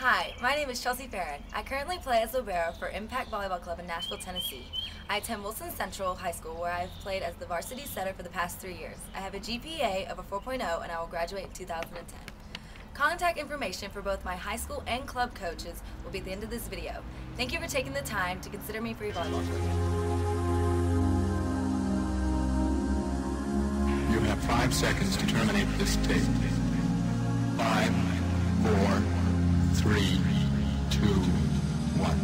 Hi, my name is Chelsea Farron. I currently play as libero for Impact Volleyball Club in Nashville, Tennessee. I attend Wilson Central High School, where I have played as the varsity setter for the past 3 years. I have a GPA of a 4.0 and I will graduate in 2010. Contact information for both my high school and club coaches will be at the end of this video. Thank you for taking the time to consider me for your volleyball program. You have 5 seconds to terminate this tape. 5, 4, 3, 2, 1.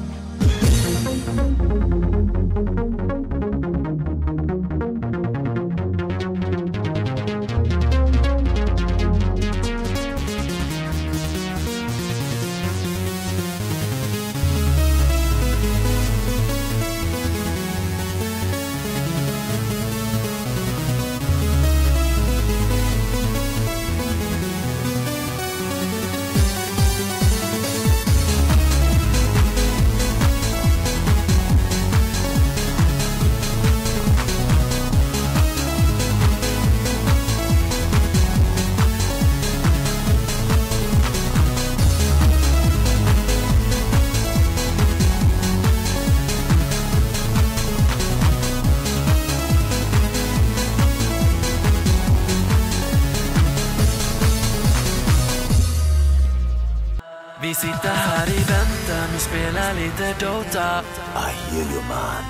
Vi sitter här i väntan och spelar lite Dota. I hear you, man.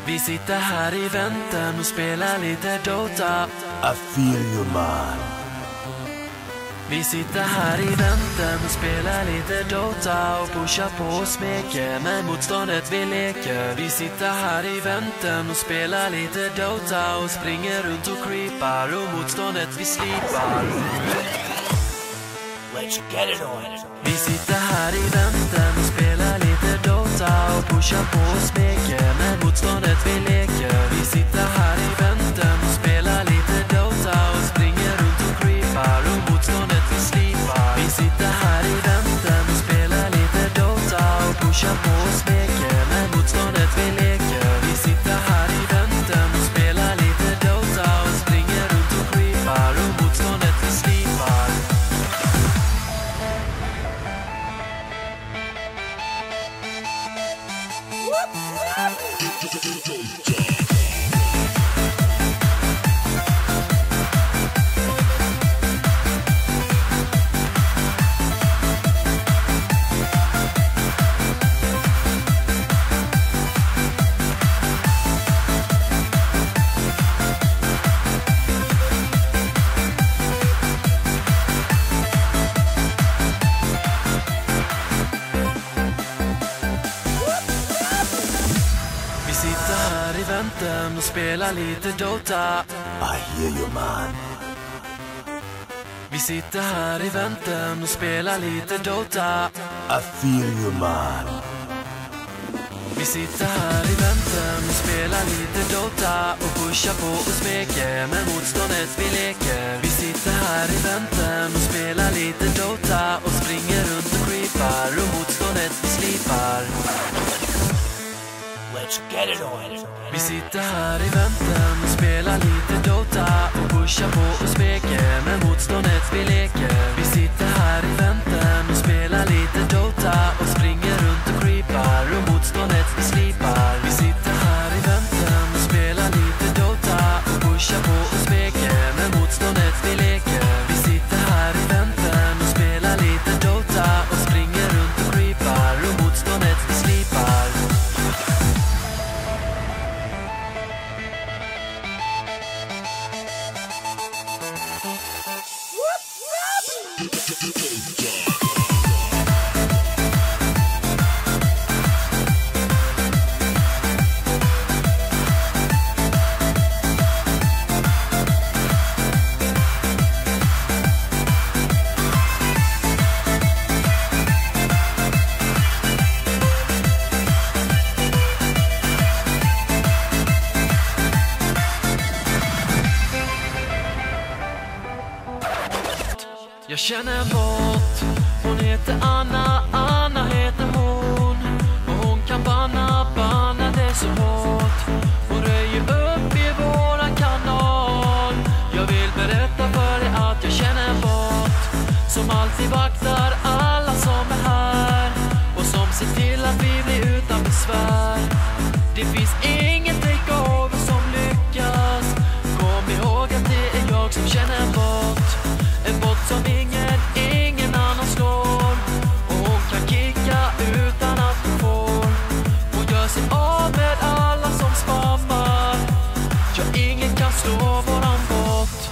Vi sitter här i väntan och spelar lite Dota. I feel you, man. Vi sitter här i väntan och spelar lite Dota och pushar på och smeker med motståndet vi leker. Vi sitter här i väntan och spelar lite Dota och springer runt och creepar och motståndet vi slipar. Let's get it on. Vi sitter här i väntan och spelar lite Dota och pushar på och smeker med motståndet vi leker. Vi sitter här i väntan och spelar lite Dota och springer runt och creepar och motståndet vi slipar. Vi sitter här i väntan och spelar lite Dota och pushar på och smeker med motståndet vi leker. Vi sitter här i väntan och spelar lite Dota och springer runt och creepar och motståndet vi slipar. Vi sitter här i väntan och spelar lite Dota. I hear you, man. Vi sitter här i väntan och spelar lite Dota. I feel you, man. Vi sitter här i väntan och spelar lite Dota och pushar på och smeker med motståndet vi leker. Vi sitter här i väntan och spelar lite Dota och springer runt och creepar och motståndet vi slipar. Let's get it on. Vi sitter här i väntan och spelar lite Dota och pushar på och smeker med motståndet vi leker. Vi sitter här i väntan och spelar lite Dota och springer runt och creepar och motståndet vi slipar. Vi sitter här i väntan och spelar lite Dota och pushar på och smeker med motståndet vi leker. Vi sitter här i väntan och spelar lite Dota och springer runt och creepar och motståndet vi slipar. Jag känner en bot, hon heter Anna, Anna heter hon. Och hon kan banna det så hårt. Hon röjer upp i våran kanal. Jag vill berätta för dig att jag känner en bot som alltid vaktar alla som är här och som ser till att vi blir utan besvär. Det finns ingen takeover som lyckas. Kom ihåg att det är jag som känner en bot som ingen annan slår. Och hon kan kicka utan att hon får. Hon gör sig av med alla som spammar. Ja, ingen kan slå våran bot.